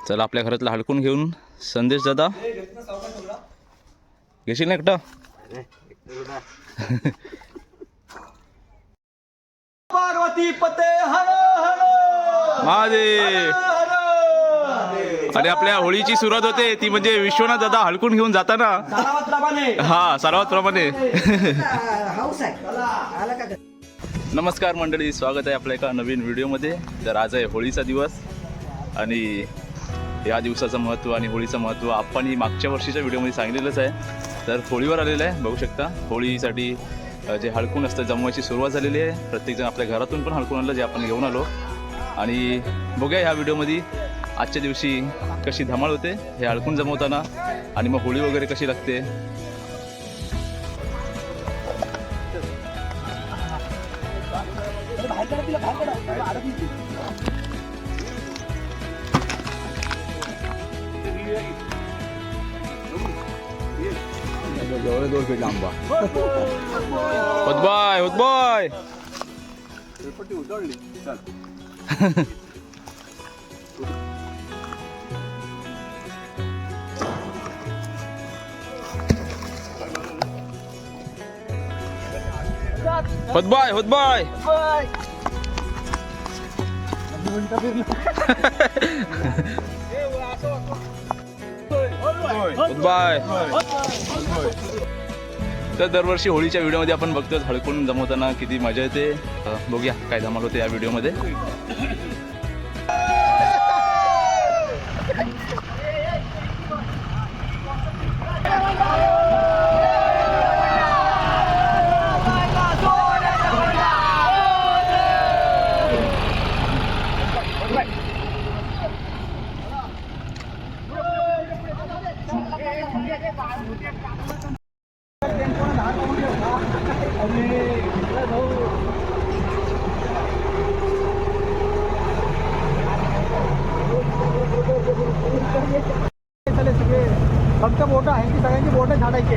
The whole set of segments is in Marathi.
चला आपल्या घरातला हडकून घेऊन संदेश दादा घेशील ना एकटा पार्वती पते हर हर महादेव. आणि आपल्या होळीची सुरुवात होते ती म्हणजे विश्वनाथ दादा हडकून घेऊन जाताना हा सर्वात प्रमाणे. नमस्कार मंडळी, स्वागत आहे आपल्या एका नवीन व्हिडिओमध्ये. तर आज आहे होळीचा दिवस आणि या दिवसाचं महत्त्व आणि होळीचं महत्त्व आपण ही मागच्या वर्षीच्या व्हिडिओमध्ये सांगितलेलंच आहे. तर होळीवर आलेलं आहे, बघू शकता. होळीसाठी जे हडकून असतं जमवायची सुरुवात झालेली आहे. प्रत्येकजण आपल्या घरातून पण हडकून आणलं जे आपण घेऊन आलो. आणि बघूया ह्या व्हिडिओमध्ये आजच्या दिवशी कशी धमाल होते हे हडकून जमवताना आणि मग होळी वगैरे कशी लागते. होतबाय होतबाय होतबाय होतबाय होतबाय. तर दरवर्षी होळीच्या व्हिडिओमध्ये आपण बघतो हडकून जमवताना किती मजा येते. बघूया काय धमाल होते या व्हिडिओमध्ये. फक्त बोट आहे की सगळ्यांची बोट झाडायची.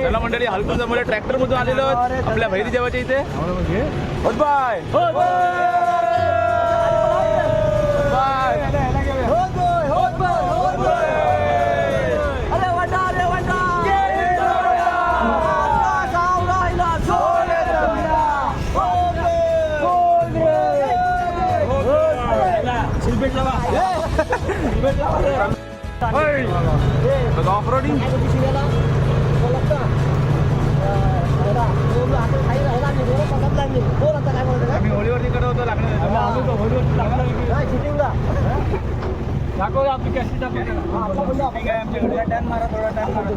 चला मंडळी, हडकून जमवले ट्रॅक्टर मधून आलेलो आपल्या भैरी देवाच्या इथे. होतबाय ऑफ रोडिंग. आम्ही होळीवरती कडे होतो लागणार दाखव आपली कॅशी दाखव. ठीक आहे आमच्याकडे टॅन मारा थोडा टॅन मारा.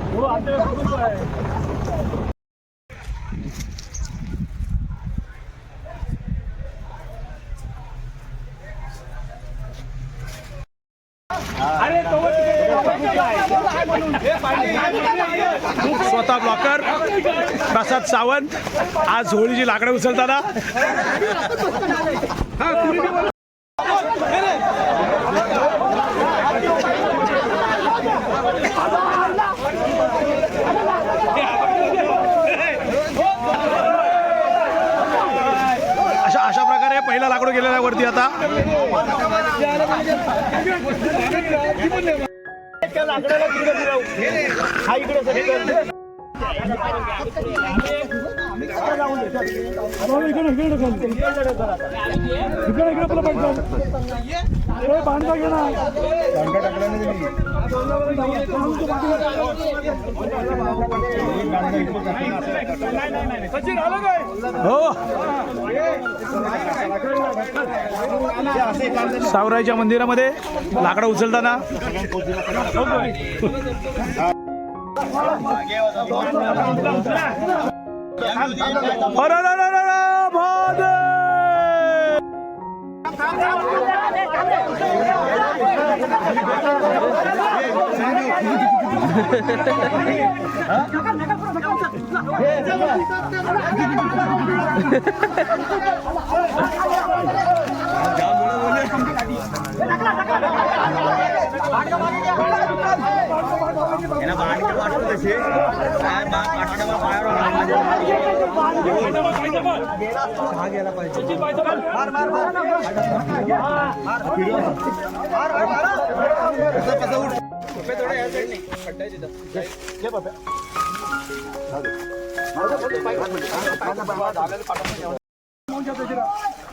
स्वतः ब्लॉकर प्रसाद सावंत आज होळीची लाकडं उचलताना. अशा प्रकारे पहिला लाकडं गेलेला आहे वरती. आता सावराईच्या मंदिरामध्ये लाकडं उचलताना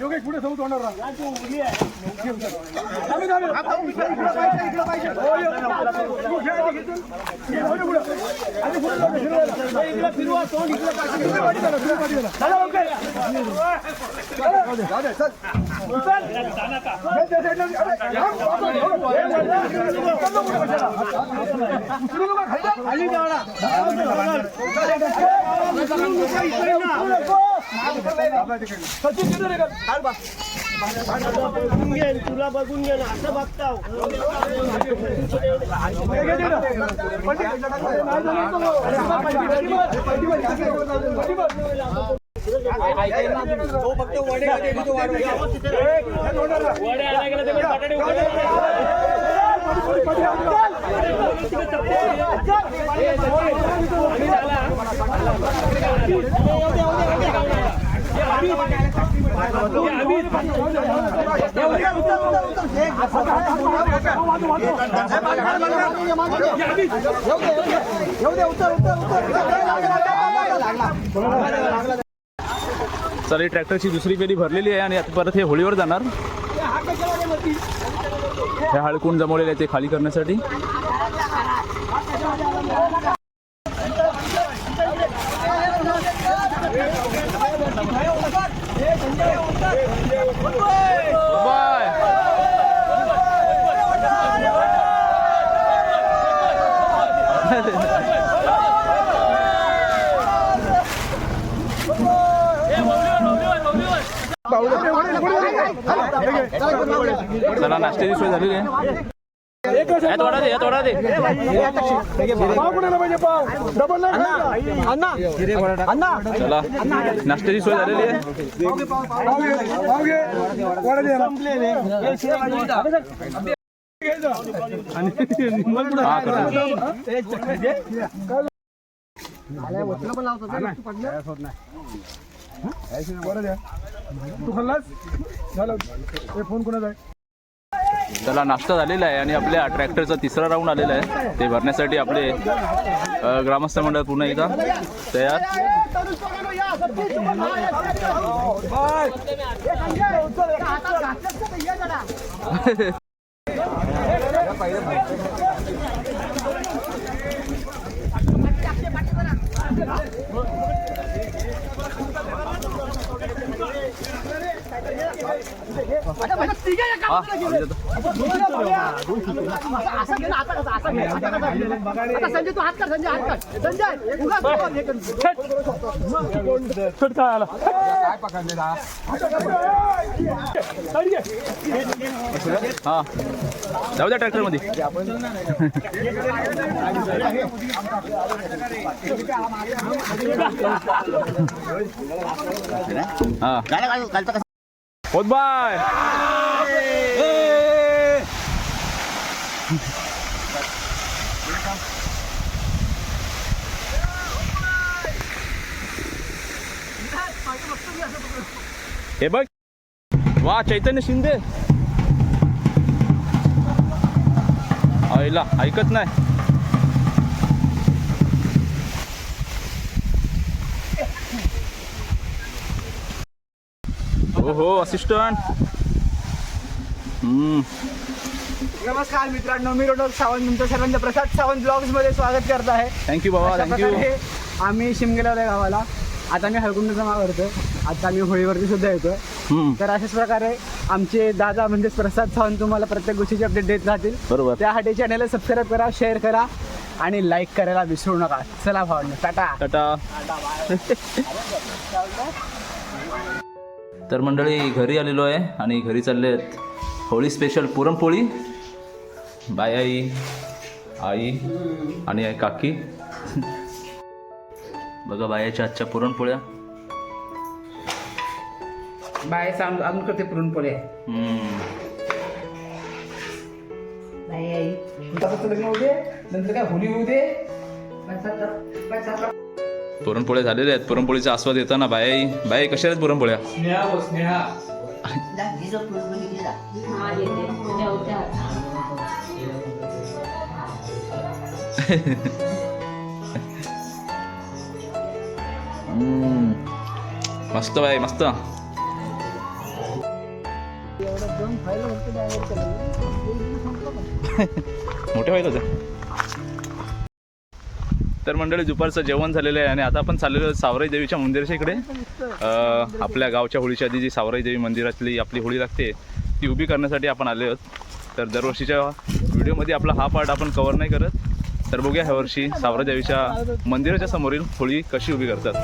योगेश पुढे समोर तोंडावर तुला बघून घे ना असं बघता चला ही ट्रॅक्टरची दुसरी फेरी भरलेली आहे आणि आता परत हे होळीवर जाणार. हे हळकून जमवलेले आहे ते खाली करण्यासाठी. चला नाश्त्याची सोय झालेली आहे. थोडा दे चला नाश्त्याची सोय झालेली आहे. तू खाल्लास झालं फोन कोणाचा आहे. चला नाश्ता झालेला आहे आणि आपल्या ट्रॅक्टरचा तिसरा राऊंड आलेला आहे. ते भरण्यासाठी आपले ग्रामस्थ मंडळ पुन्हा एकदा तयार. संजय तू हात कर संजय हा जाऊ द्या ट्रॅक्टर मध्ये. हा होत बाय. हे बघ वा चैतन्य शिंदे आईला ऐकत नाही. हो असिस्टंट. नमस्कार मित्रांनो, मी रोडक सावंत तुमचं सर्वांचं प्रसाद सावंत ब्लॉग्स मध्ये स्वागत करत आहे. थँक्यू बाबा थँक्यू. आम्ही शिमगेला आलोय गावाला. आता मी हळकुंडचा माग करतोय. आता आम्ही होळीवरती सुद्धा येतोय. तर अशाच प्रकारे आमचे दादा म्हणजे प्रसाद सावंत तुम्हाला प्रत्येक गोष्टीची अपडेट देत राहतील. बरोबर. त्यासाठी चॅनलला सबस्क्राईब करा, शेअर करा आणि लाईक करायला विसरू नका. चला भावना टाटा टाटा. तर मंडळी घरी आलेलो आहे आणि घरी चालले आहेत होळी स्पेशल पुरणपोळी. बाय आई आणि काकी. बघा बायाच्या आजच्या पुरणपोळ्या. बाय सांग अजून करते पुरणपोळ्या. लग्न होऊ दे, नंतर काय होली होऊ दे. पुरणपोळ्या झालेल्या आहेत. पुरणपोळीचा आस्वाद येताना बाय कशा आहेत पुरणपोळ्या? मस्त बाय मस्त. मोठे व्हायला होते. तर मंडळी दुपारचं जेवण झालेलं आहे आणि आता आपण चाललेलो आहोत सावराई देवीच्या मंदिराच्या इकडे. आपल्या गावच्या होळीच्या आधी जी सावराई देवी मंदिरातली आपली होळी लागते ती उभी करण्यासाठी आपण आले आहोत. तर दरवर्षीच्या व्हिडिओमध्ये आपला हा पार्ट आपण कवर नाही करत. तर बघूया ह्या वर्षी सावराई देवीच्या मंदिराच्या समोरील होळी कशी उभी करतात.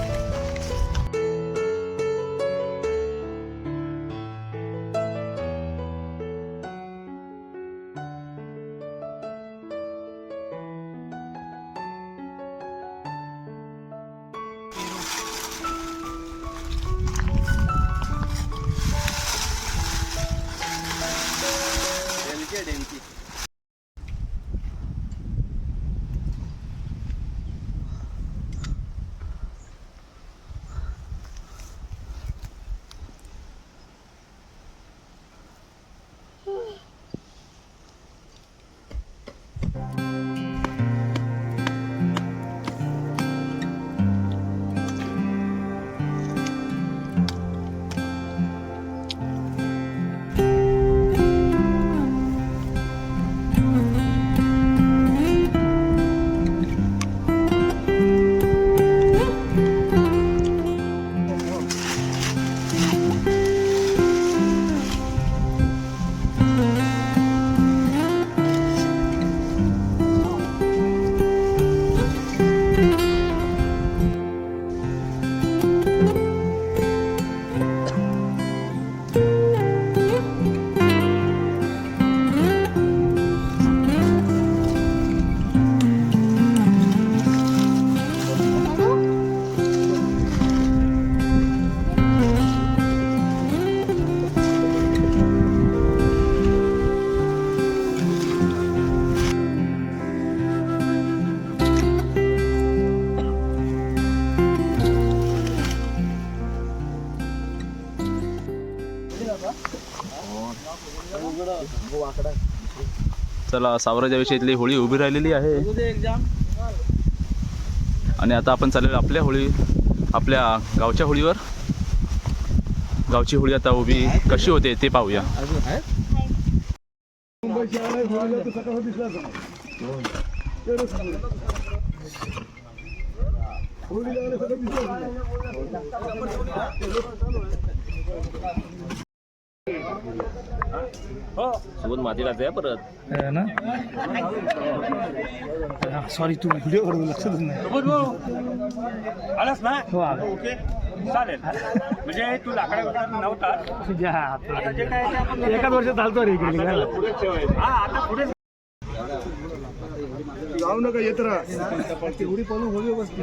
चला सावराई देवीच्या इथली होळी उभी राहिलेली आहे आणि आता आपण चाललेलो आपल्या गावच्या होळीवर. गावची होळी आता उभी कशी होते ते पाहूया. सोबत माती लागते परत ना. सॉरी तू व्हिडिओ करून लक्षात नाही. आलास ना? हो आलो. ओके चालेल. म्हणजे तू लाकडावर नव्हता. आता जे काय ते आपण एकाच वर्षात चालतो रे इकडे. हा आता पुढे जाऊ नका येत राहा. तेवढी पण होळी बसते.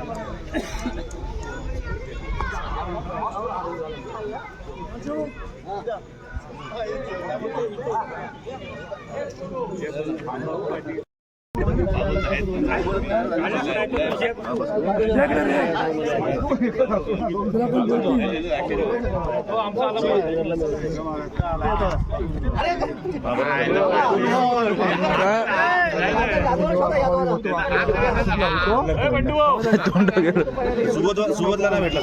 सुबोधला नाही भेटला.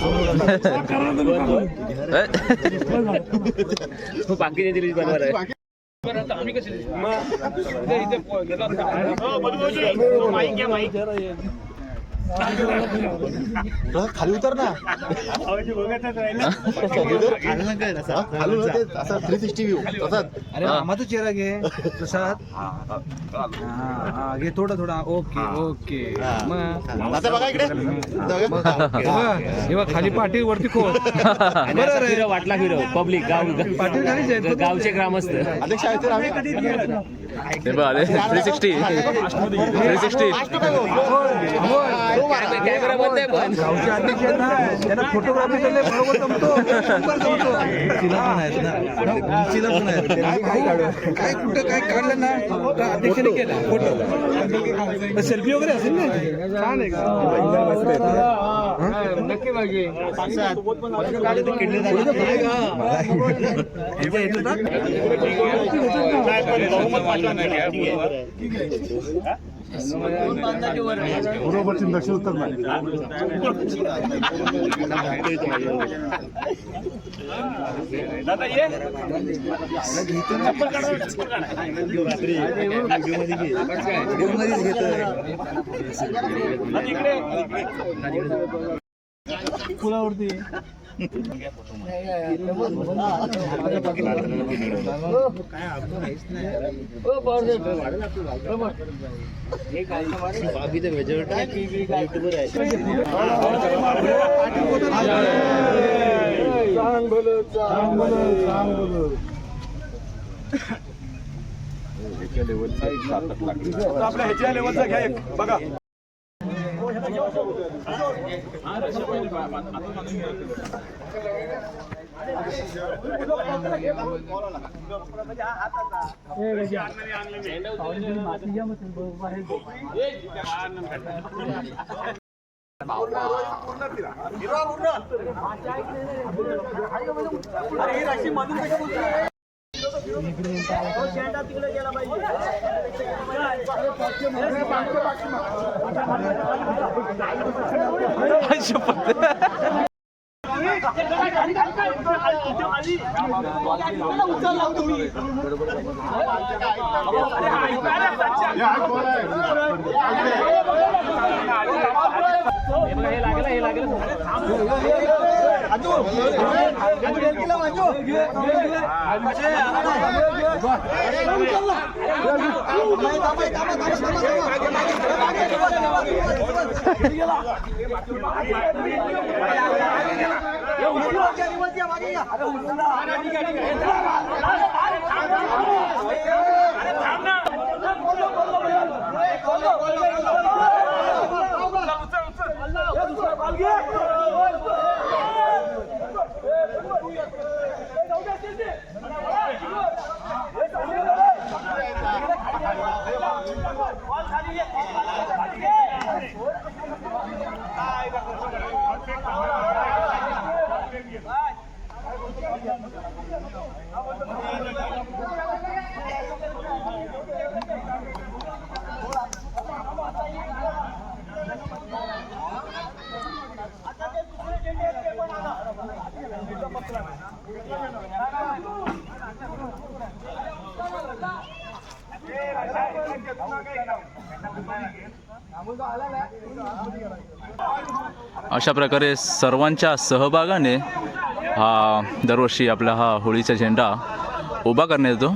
बाकी दिली बरोबर आहे. खाली उतर ना. असा 360 व्ह्यू तसाच. अरे मामाचा चेहरा घे प्रसाद. घे थोडा थोडा. Okay okay. आता बघा इकडे हे खाली पाटील वरती कोण वाटला हिरो पब्लिक पाटील खालीच आहे. गावचे ग्रामस्थ अध्यक्ष आहेत तर आम्ही 360 कॅमेरा बंद आहे पण गावचे अध्यक्ष आहेत ना त्यांना फोटोग्राफी केले बरोबर जमतो नंबर जमतो उंचीला पण आहेत ना उंचीला पण आहेत काय कुठं काय काढलं ना का अध्यक्षाने केला फोटो सेल्फी वगैरे असेल ना छान आहे नक्की मागे बरोबर दक्ष उत्तर नाही दादा ये चप्पल काढा चप्पल काढा फुलावरती आपल्या ह्याच्या लेवलचा घ्या एक बघा अशा प्रकारे सर्वांच्या सहभागाने हा दरवर्षी आपला हा होळीचा झेंडा उभा करण्यात येतो.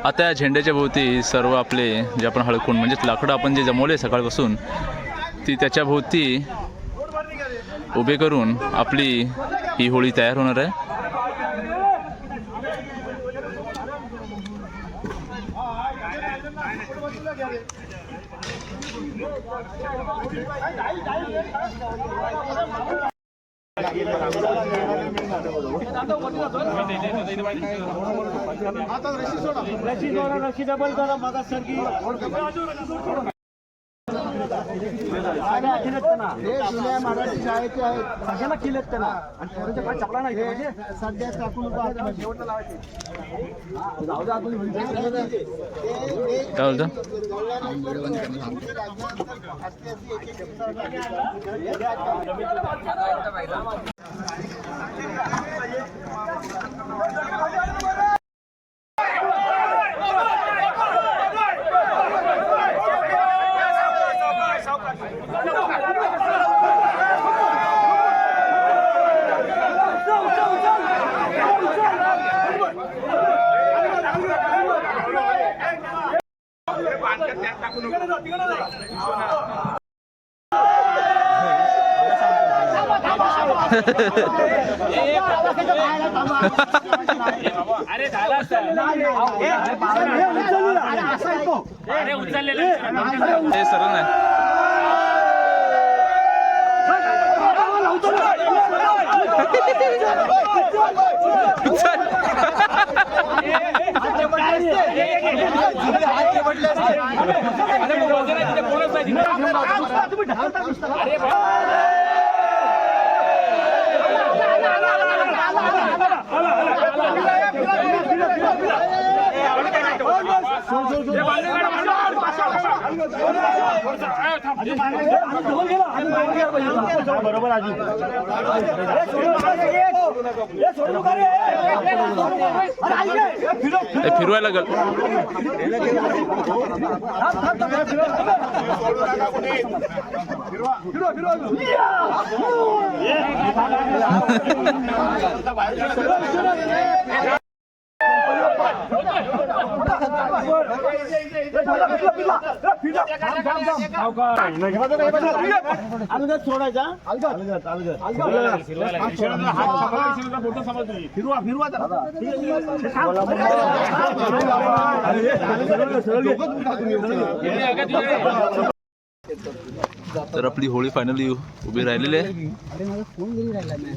आता या झेंड्याच्या भोवती सर्व आपले जे आपण हळकून म्हणजेच लाकडं आपण जे जमवले सकाळपासून ती त्याच्या भोवती उभे करून आपली ही होळी तयार होणार आहे. मराठी शाळेचे आहेत सगळ्यांना केलेत त्यांना आणि पोरांच्या काय चपला नाही म्हणजे सध्या टाकून शेवटला लावायचे काय बोलतो? अरे झाला अरे उचललेलं हे सरळ नाही. बरोबर आजी हे फिरवायला लागल. सोडायचा फिरवा फिरवा तर आपली होळी फायनली उभी राहिलेली आहे. अरे माझा फोन घरी राहिला नाही.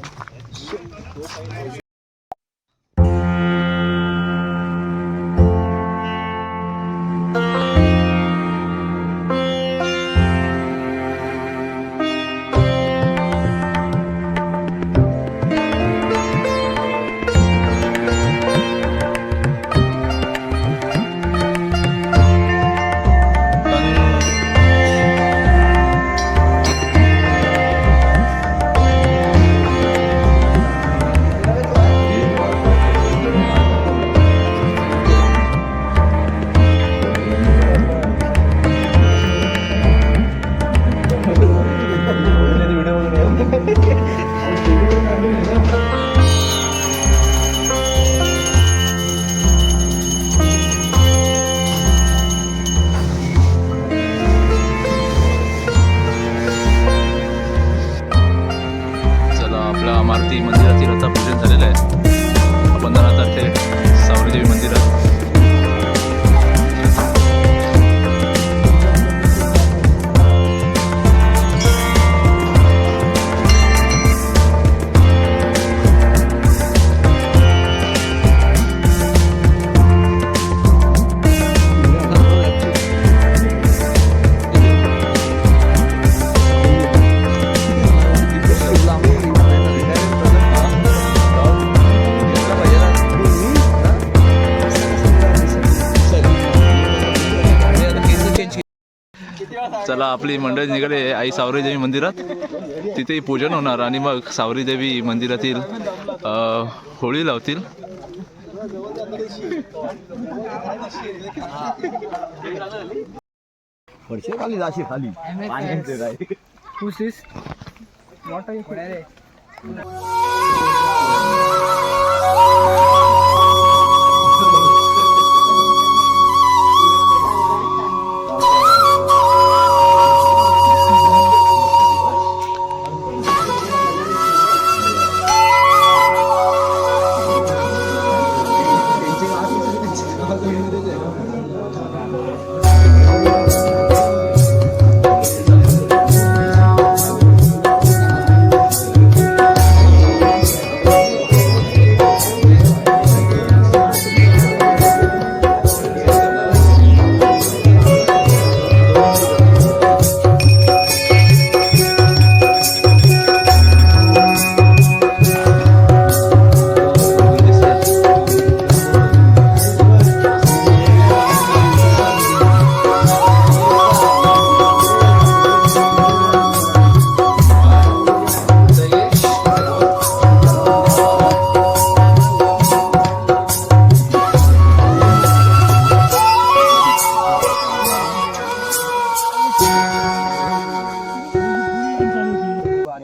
मारुती मंदिरातील आता पूजन झालेलं आहे. आपण जाणार आहोत ते सावरीदेवी मंदिरात. चला आपली मंडळी निघाले आई सावरीदेवी मंदिरात. तिथेही पूजन होणार आणि मग सावरीदेवी मंदिरातील होळी लावतील. खाली जाशी खाली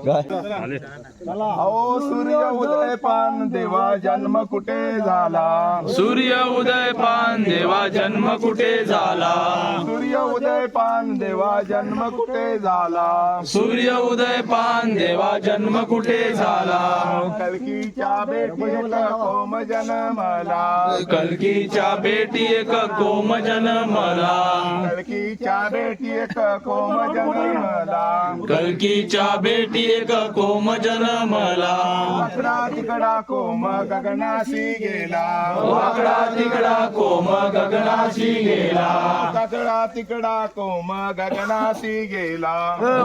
अहो सूर्य उदय पान देवा जन्म कुठे झाला सूर्य उदय पान देवा जन्म कुठे झाला सूर्य उदय पान देवा जन्म कुठे झाला सूर्य उदय पान देवा जन्म कुठे झाला कल्कीच्या बेटी कोम जन्मला कल्कीच्या बेटी एक कोम जन्मला कल्कीच्या बेटी कोम जन्मला कल्कीच्या बेटी एक कोम जन्मला वाकडा तिकडा कोम गगनाशी गेला वाकडा तिकडा कोम गगनाशी गेला वाकडा तिकडा कोम गगनाशी गेला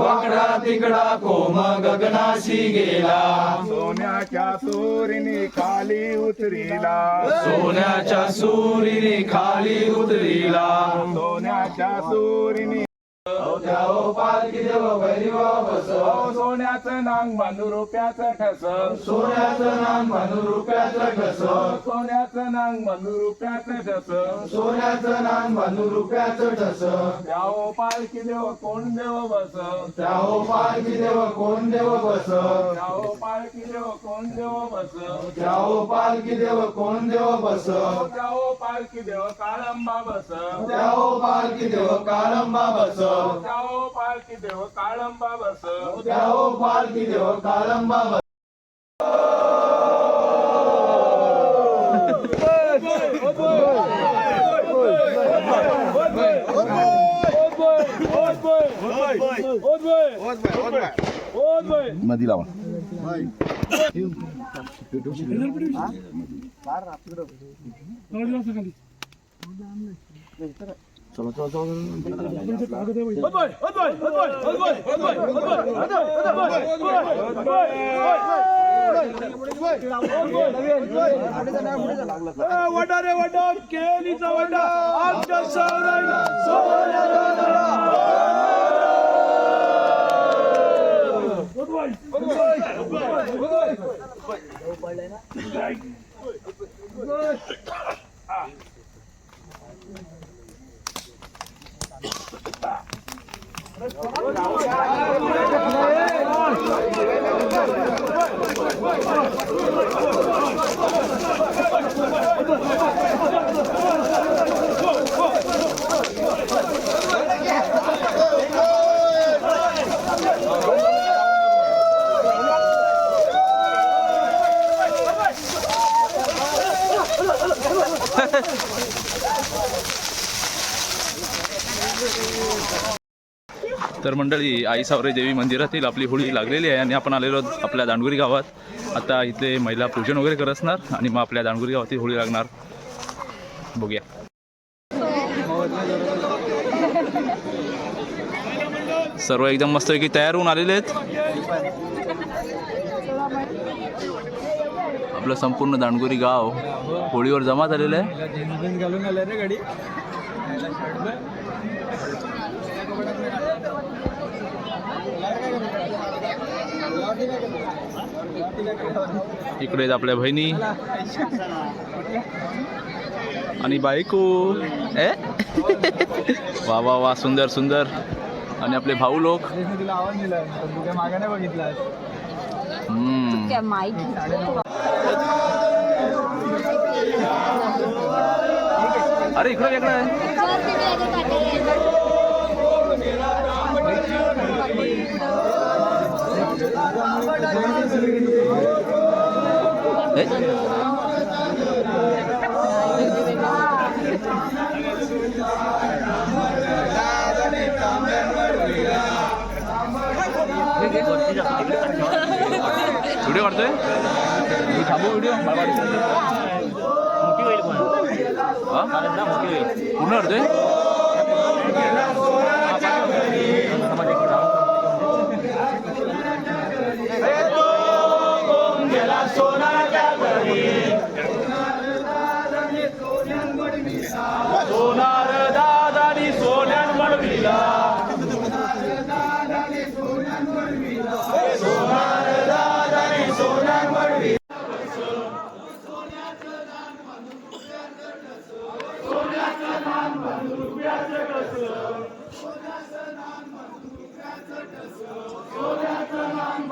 वाकडा तिकडा कोम गगनाशी गेला सोन्याच्या सूरीने खाली उतरीला सोन्याच्या सुरीने खाली उतरीला सोन्याच्या सूरीने सोन्याचं नांग बांधू रुपयाचं ठस सोन्याचं नाम बांधू रुपयाचं ठस सोन्याचं नांग बांधू रुपयाचं ठस सोन्याचं नाम बांधू रुपयाचं ठस त्याओ पालखी देव कोण देव बस त्याहो पालखी देव कोण देव बस त्याओ पालखी देव कोण देव बस त्याहो पालखी देव कोण देव बस त्याओ पालखी देव काळंबा बस त्याहो पालखी देव काळंबा बस त्याओ पालखी देव काळंबा बस त्याहो पालखी देव काळंबा बस मधी लावा वडारे वडा केलीचा वडा आमच्या सौरायला तर मंडळी आई सावरे देवी मंदिरातील आपली होळी लागलेली आहे आणि आपण आलेलो आहोत आपल्या दांडगुरी गावात। आता इथले महिला पूजन वगैरे करत असणार आणि मग आपल्या दांडगुरी गावातील होळी लागणार, बघूया। सर्व एकदम मस्तपैकी तयार होऊन आलेले आहेत। आपलं संपूर्ण दांडगुरी गाव होळीवर जमा झालेलं आहे। घालून आले रे गाडी इकडे आहेत आपल्या बहिणी आणि बायको वा वा वा, सुंदर सुंदर। आणि आपले भाऊ लोक तिला आवाज दिला तुझ्या मागे नाही बघितला अरे इकडं वेगळं आहे। व्हिडिओ काढतोय मी, थांबू व्हिडिओ मोठी होईल पूर्ण काढतोय। सोनार दादानी सोन्यान बनविला, सोनार दादानी सोन्यान बनविला। सोन्याचं नाम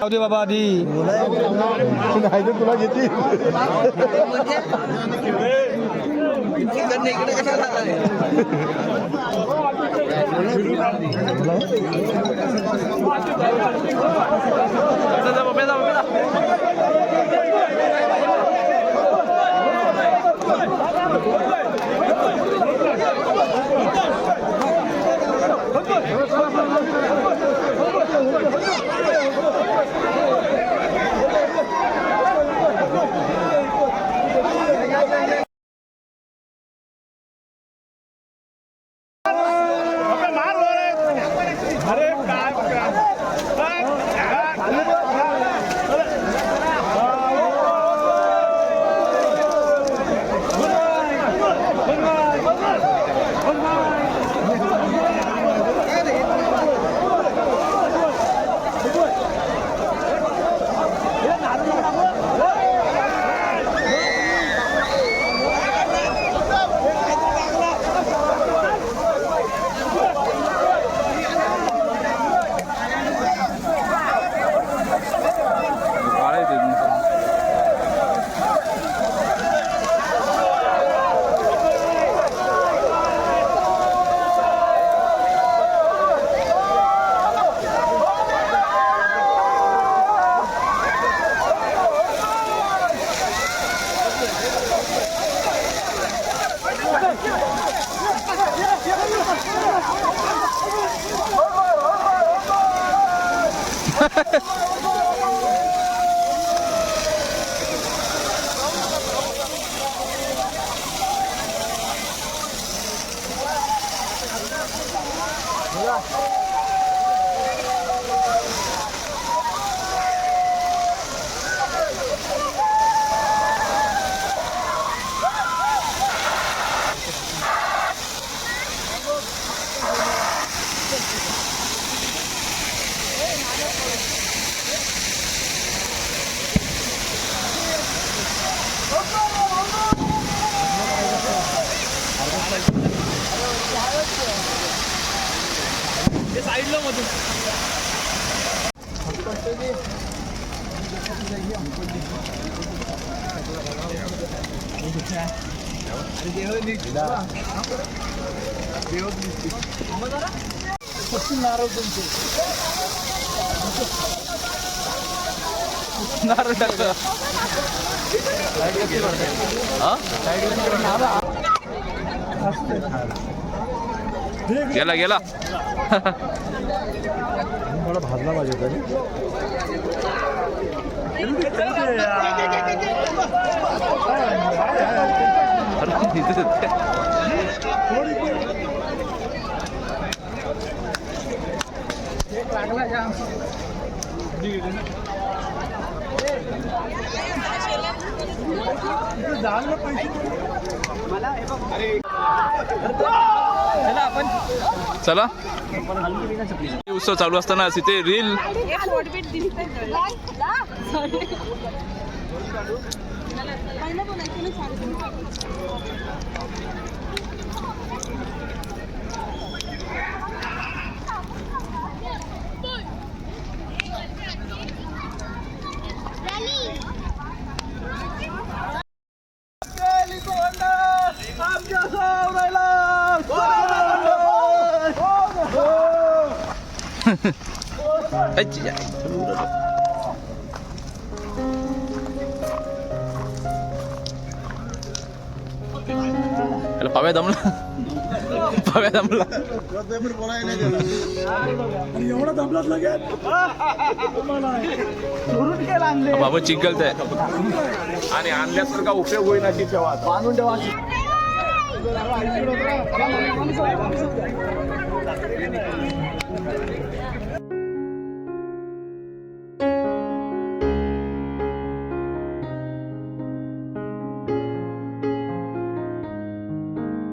दे बाबा आधी नाही तर तुला घेते इकडे कशाला नारळ टाकलं गेला गेला मला भाजला पाहिजे तरी चला आपण चला उत्सव चालू असताना तिथे रील पाव्या दमला पाव्या दमला बाबा चिकलत आहे आणि आणल्यासारखा उपयोग होईल अशी ठेवा बांधून ठेवा